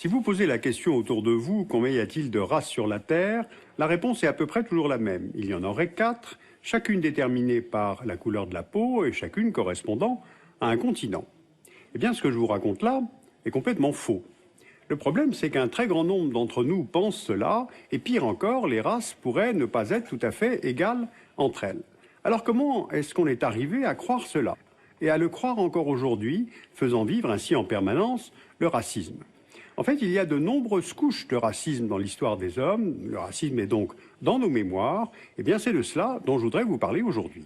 Si vous posez la question autour de vous, combien y a-t-il de races sur la Terre, la réponse est à peu près toujours la même. Il y en aurait 4, chacune déterminée par la couleur de la peau et chacune correspondant à un continent. Eh bien, ce que je vous raconte là est complètement faux. Le problème, c'est qu'un très grand nombre d'entre nous pensent cela, et pire encore, les races pourraient ne pas être tout à fait égales entre elles. Alors comment est-ce qu'on est arrivé à croire cela et à le croire encore aujourd'hui, faisant vivre ainsi en permanence le racisme? En fait, il y a de nombreuses couches de racisme dans l'histoire des hommes. Le racisme est donc dans nos mémoires. Eh bien, c'est de cela dont je voudrais vous parler aujourd'hui.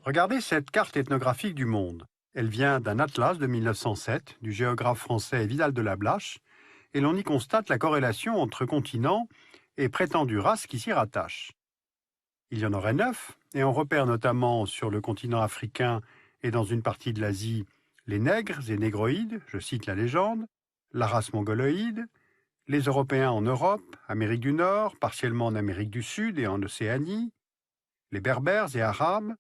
Regardez cette carte ethnographique du monde. Elle vient d'un atlas de 1907 du géographe français Vidal de Lablache, et l'on y constate la corrélation entre continents et prétendues races qui s'y rattachent. Il y en aurait 9, et on repère notamment sur le continent africain et dans une partie de l'Asie les nègres et négroïdes, je cite la légende, la race mongoloïde, les Européens en Europe, Amérique du Nord, partiellement en Amérique du Sud et en Océanie, les Berbères et Arabes,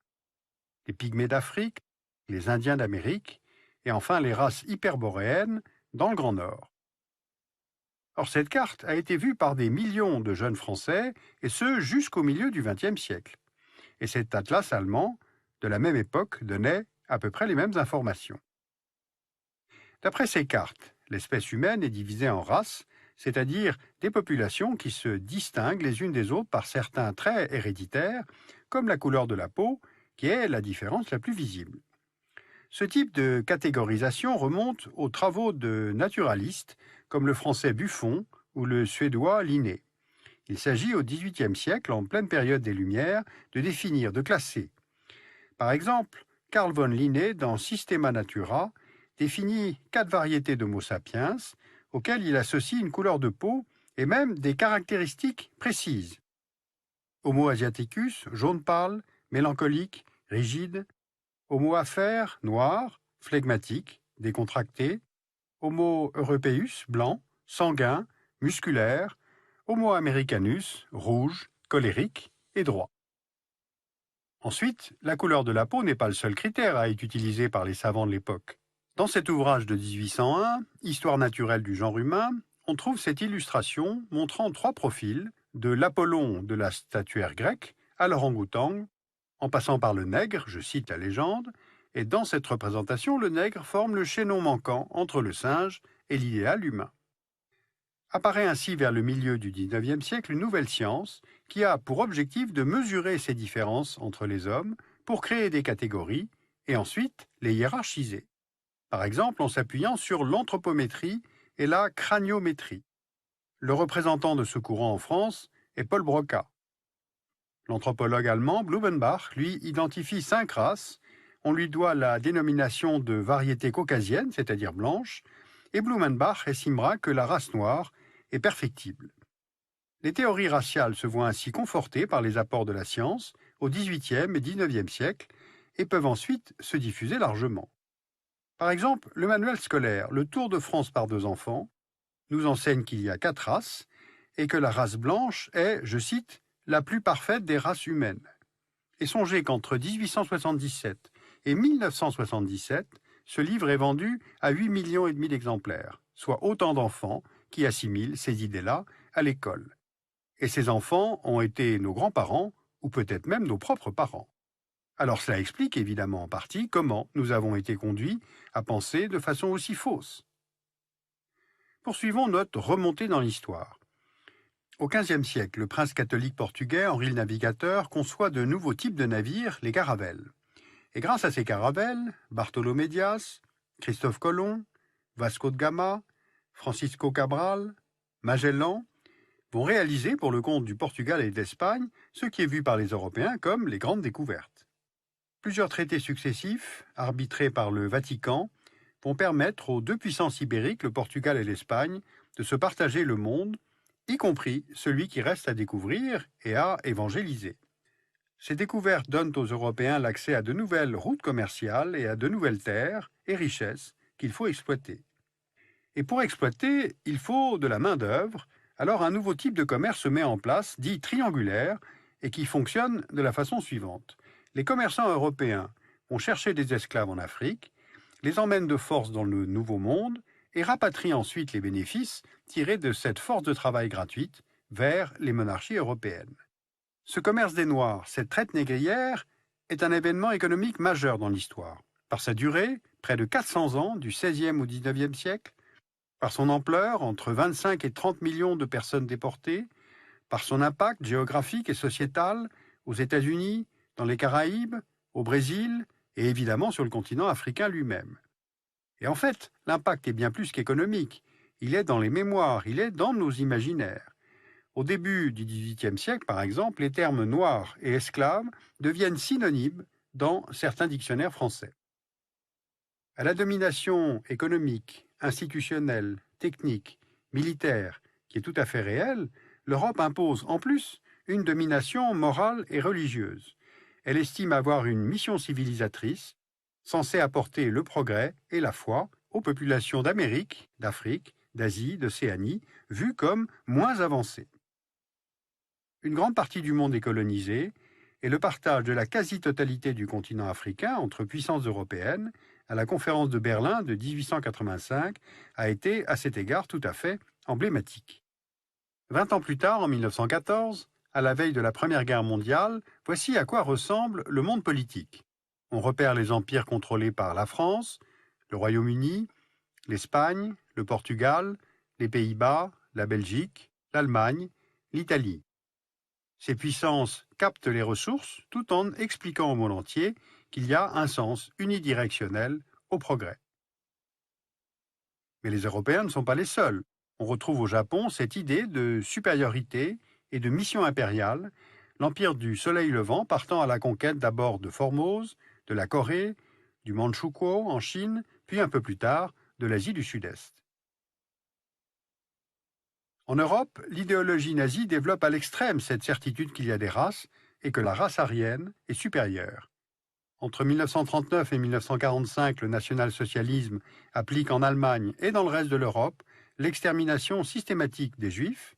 les Pygmées d'Afrique, les Indiens d'Amérique, et enfin les races hyperboréennes dans le Grand Nord. Or, cette carte a été vue par des millions de jeunes Français, et ce jusqu'au milieu du XXe siècle. Et cet atlas allemand, de la même époque, donnait à peu près les mêmes informations. D'après ces cartes, l'espèce humaine est divisée en races, c'est-à-dire des populations qui se distinguent les unes des autres par certains traits héréditaires, comme la couleur de la peau, qui est la différence la plus visible. Ce type de catégorisation remonte aux travaux de naturalistes comme le français Buffon ou le suédois Linné. Il s'agit au XVIIIe siècle, en pleine période des Lumières, de définir, de classer. Par exemple, Carl von Linné, dans Systema Natura, définit 4 variétés d'Homo sapiens, auxquelles il associe une couleur de peau et même des caractéristiques précises. Homo asiaticus, jaune pâle, mélancolique, rigide. Homo afer, noir, flegmatique, décontracté. Homo europaeus, blanc, sanguin, musculaire. Homo americanus, rouge, colérique et droit. Ensuite, la couleur de la peau n'est pas le seul critère à être utilisé par les savants de l'époque. Dans cet ouvrage de 1801, Histoire naturelle du genre humain, on trouve cette illustration montrant 3 profils, de l'Apollon de la statuaire grecque à l'orang-outang, en passant par le nègre, je cite la légende, et dans cette représentation, le nègre forme le chaînon manquant entre le singe et l'idéal humain. Apparaît ainsi vers le milieu du XIXe siècle une nouvelle science qui a pour objectif de mesurer ces différences entre les hommes pour créer des catégories et ensuite les hiérarchiser. Par exemple en s'appuyant sur l'anthropométrie et la craniométrie. Le représentant de ce courant en France est Paul Broca. L'anthropologue allemand Blumenbach, lui, identifie 5 races. On lui doit la dénomination de variété caucasienne, c'est-à-dire blanche, et Blumenbach estimera que la race noire est perfectible. Les théories raciales se voient ainsi confortées par les apports de la science au XVIIIe et XIXe siècle et peuvent ensuite se diffuser largement. Par exemple, le manuel scolaire Le Tour de France par 2 enfants nous enseigne qu'il y a 4 races et que la race blanche est, je cite, la plus parfaite des races humaines. Et songez qu'entre 1877 et 1977, ce livre est vendu à 8,5 millions d'exemplaires, soit autant d'enfants qui assimilent ces idées-là à l'école. Et ces enfants ont été nos grands-parents, ou peut-être même nos propres parents. Alors cela explique évidemment en partie comment nous avons été conduits à penser de façon aussi fausse. Poursuivons notre remontée dans l'histoire. Au XVe siècle, le prince catholique portugais Henri le Navigateur conçoit de nouveaux types de navires, les caravelles. Et grâce à ces caravelles, Bartolomé Dias, Christophe Colomb, Vasco de Gama, Francisco Cabral, Magellan vont réaliser pour le compte du Portugal et de l'Espagne ce qui est vu par les Européens comme les grandes découvertes. Plusieurs traités successifs, arbitrés par le Vatican, vont permettre aux 2 puissances ibériques, le Portugal et l'Espagne, de se partager le monde, y compris celui qui reste à découvrir et à évangéliser. Ces découvertes donnent aux Européens l'accès à de nouvelles routes commerciales et à de nouvelles terres et richesses qu'il faut exploiter. Et pour exploiter, il faut de la main-d'œuvre, alors un nouveau type de commerce se met en place, dit triangulaire, et qui fonctionne de la façon suivante. Les commerçants européens vont chercher des esclaves en Afrique, les emmènent de force dans le Nouveau Monde et rapatrie ensuite les bénéfices tirés de cette force de travail gratuite vers les monarchies européennes. Ce commerce des Noirs, cette traite négrière, est un événement économique majeur dans l'histoire. Par sa durée, près de 400 ans, du XVIe au XIXe siècle, par son ampleur, entre 25 et 30 millions de personnes déportées, par son impact géographique et sociétal aux États-Unis, dans les Caraïbes, au Brésil et évidemment sur le continent africain lui-même. Et en fait, l'impact est bien plus qu'économique. Il est dans les mémoires, il est dans nos imaginaires. Au début du XVIIIe siècle, par exemple, les termes noirs et esclaves deviennent synonymes dans certains dictionnaires français. À la domination économique, institutionnelle, technique, militaire, qui est tout à fait réelle, l'Europe impose en plus une domination morale et religieuse. Elle estime avoir une mission civilisatrice, censée apporter le progrès et la foi aux populations d'Amérique, d'Afrique, d'Asie, d'Océanie, vues comme moins avancées. Une grande partie du monde est colonisée, et le partage de la quasi-totalité du continent africain entre puissances européennes à la conférence de Berlin de 1885 a été, à cet égard, tout à fait emblématique. 20 ans plus tard, en 1914, à la veille de la Première Guerre mondiale, voici à quoi ressemble le monde politique. On repère les empires contrôlés par la France, le Royaume-Uni, l'Espagne, le Portugal, les Pays-Bas, la Belgique, l'Allemagne, l'Italie. Ces puissances captent les ressources tout en expliquant au monde entier qu'il y a un sens unidirectionnel au progrès. Mais les Européens ne sont pas les seuls. On retrouve au Japon cette idée de supériorité et de mission impériale, l'empire du soleil levant partant à la conquête d'abord de Formose, de la Corée, du Manchukuo en Chine, puis un peu plus tard de l'Asie du Sud-Est. En Europe, l'idéologie nazie développe à l'extrême cette certitude qu'il y a des races et que la race aryenne est supérieure. Entre 1939 et 1945, le national-socialisme applique en Allemagne et dans le reste de l'Europe l'extermination systématique des Juifs,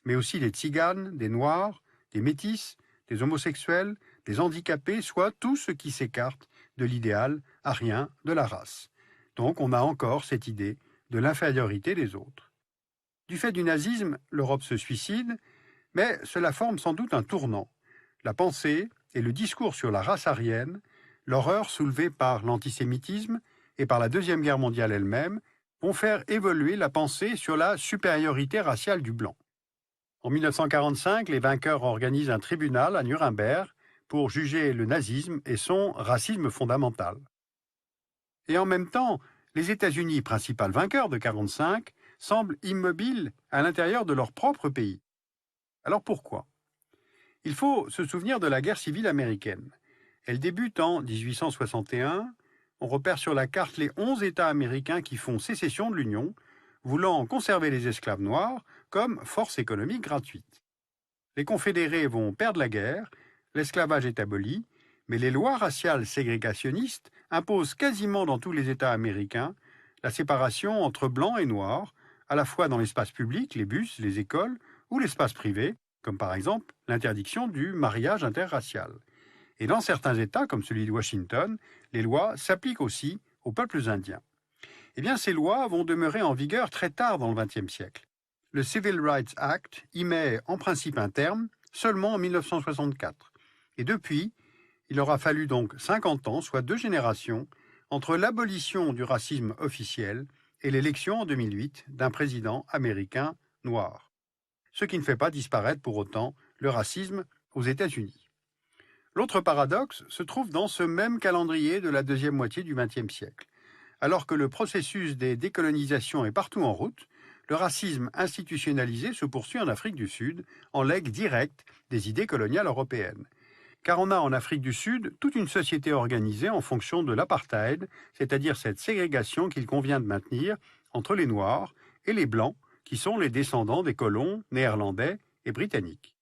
mais aussi des Tziganes, des Noirs, des Métis, des homosexuels, des handicapés, soit tout ce qui s'écarte de l'idéal aryen de la race. Donc on a encore cette idée de l'infériorité des autres. Du fait du nazisme, l'Europe se suicide, mais cela forme sans doute un tournant. La pensée et le discours sur la race aryenne, l'horreur soulevée par l'antisémitisme et par la Deuxième Guerre mondiale elle-même, vont faire évoluer la pensée sur la supériorité raciale du blanc. En 1945, les vainqueurs organisent un tribunal à Nuremberg pour juger le nazisme et son racisme fondamental. Et en même temps, les États-Unis, principal vainqueur de 1945, semblent immobiles à l'intérieur de leur propre pays. Alors pourquoi ? Il faut se souvenir de la guerre civile américaine. Elle débute en 1861. On repère sur la carte les 11 États américains qui font sécession de l'Union, voulant conserver les esclaves noirs comme force économique gratuite. Les confédérés vont perdre la guerre, l'esclavage est aboli, mais les lois raciales ségrégationnistes imposent quasiment dans tous les États américains la séparation entre blancs et noirs, à la fois dans l'espace public, les bus, les écoles, ou l'espace privé, comme par exemple l'interdiction du mariage interracial. Et dans certains États, comme celui de Washington, les lois s'appliquent aussi aux peuples indiens. Eh bien, ces lois vont demeurer en vigueur très tard dans le XXe siècle. Le Civil Rights Act y met en principe un terme seulement en 1964. Et depuis, il aura fallu donc 50 ans, soit 2 générations, entre l'abolition du racisme officiel et l'élection en 2008 d'un président américain noir. Ce qui ne fait pas disparaître pour autant le racisme aux États-Unis. L'autre paradoxe se trouve dans ce même calendrier de la deuxième moitié du XXe siècle. Alors que le processus des décolonisations est partout en route, le racisme institutionnalisé se poursuit en Afrique du Sud, en legs direct des idées coloniales européennes. Car on a en Afrique du Sud toute une société organisée en fonction de l'apartheid, c'est-à-dire cette ségrégation qu'il convient de maintenir entre les Noirs et les Blancs, qui sont les descendants des colons néerlandais et britanniques.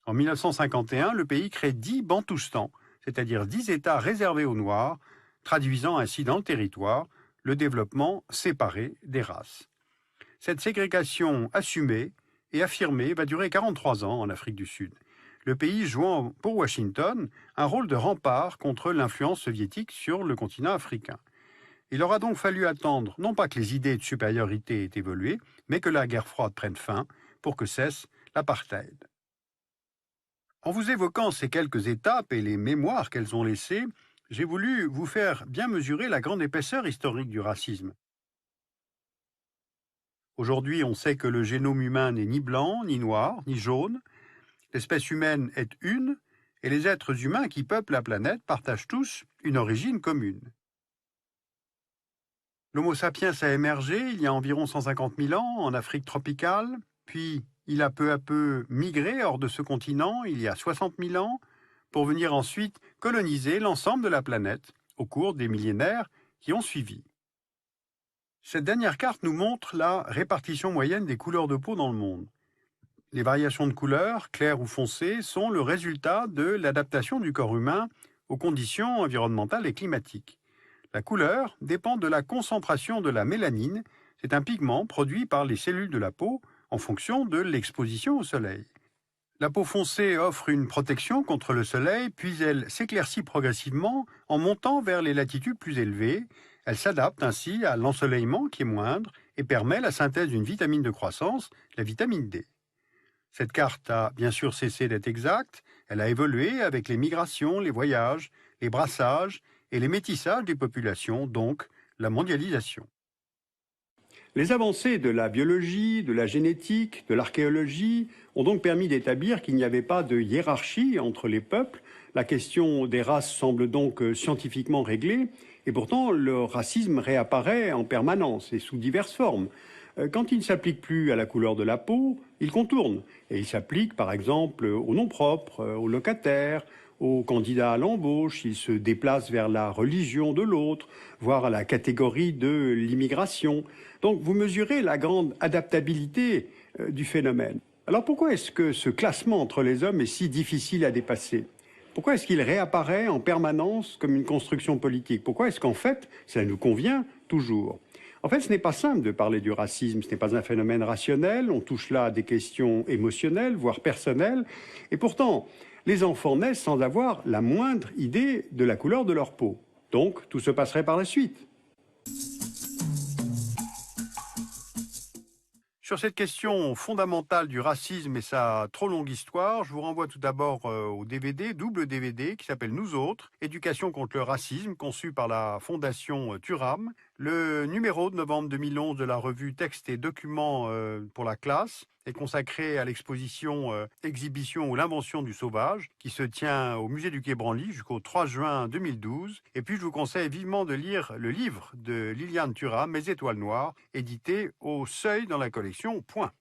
En 1951, le pays crée 10 Bantoustans, c'est-à-dire 10 États réservés aux Noirs, traduisant ainsi dans le territoire le développement séparé des races. Cette ségrégation assumée et affirmée va durer 43 ans en Afrique du Sud, le pays jouant pour Washington un rôle de rempart contre l'influence soviétique sur le continent africain. Il aura donc fallu attendre, non pas que les idées de supériorité aient évolué, mais que la guerre froide prenne fin pour que cesse l'apartheid. En vous évoquant ces quelques étapes et les mémoires qu'elles ont laissées, j'ai voulu vous faire bien mesurer la grande épaisseur historique du racisme. Aujourd'hui, on sait que le génome humain n'est ni blanc, ni noir, ni jaune. L'espèce humaine est une, et les êtres humains qui peuplent la planète partagent tous une origine commune. L'Homo sapiens a émergé il y a environ 150 000 ans en Afrique tropicale, puis il a peu à peu migré hors de ce continent il y a 60 000 ans, pour venir ensuite coloniser l'ensemble de la planète au cours des millénaires qui ont suivi. Cette dernière carte nous montre la répartition moyenne des couleurs de peau dans le monde. Les variations de couleurs, claires ou foncées, sont le résultat de l'adaptation du corps humain aux conditions environnementales et climatiques. La couleur dépend de la concentration de la mélanine, c'est un pigment produit par les cellules de la peau en fonction de l'exposition au soleil. La peau foncée offre une protection contre le soleil, puis elle s'éclaircit progressivement en montant vers les latitudes plus élevées. Elle s'adapte ainsi à l'ensoleillement qui est moindre et permet la synthèse d'une vitamine de croissance, la vitamine D. Cette carte a bien sûr cessé d'être exacte, elle a évolué avec les migrations, les voyages, les brassages et les métissages des populations, donc la mondialisation. Les avancées de la biologie, de la génétique, de l'archéologie ont donc permis d'établir qu'il n'y avait pas de hiérarchie entre les peuples. La question des races semble donc scientifiquement réglée, et pourtant le racisme réapparaît en permanence et sous diverses formes. Quand il ne s'applique plus à la couleur de la peau, il contourne. Et il s'applique par exemple aux noms propres, aux locataires, aux candidats à l'embauche, il se déplace vers la religion de l'autre, voire à la catégorie de l'immigration. Donc vous mesurez la grande adaptabilité du phénomène. Alors pourquoi est-ce que ce classement entre les hommes est si difficile à dépasser ? Pourquoi est-ce qu'il réapparaît en permanence comme une construction politique ? Pourquoi est-ce qu'en fait, ça nous convient toujours ? En fait, ce n'est pas simple de parler du racisme, ce n'est pas un phénomène rationnel, on touche là à des questions émotionnelles, voire personnelles, et pourtant, les enfants naissent sans avoir la moindre idée de la couleur de leur peau. Donc, tout se passerait par la suite. Sur cette question fondamentale du racisme et sa trop longue histoire, je vous renvoie tout d'abord au DVD, double DVD, qui s'appelle Nous autres, Éducation contre le racisme, conçu par la Fondation Thuram. Le numéro de novembre 2011 de la revue Textes et documents pour la classe est consacré à l'exposition Exhibition ou l'invention du sauvage, qui se tient au musée du Quai Branly jusqu'au 3 juin 2012. Et puis je vous conseille vivement de lire le livre de Liliane Thuram, Mes étoiles noires, édité au Seuil dans la collection Point.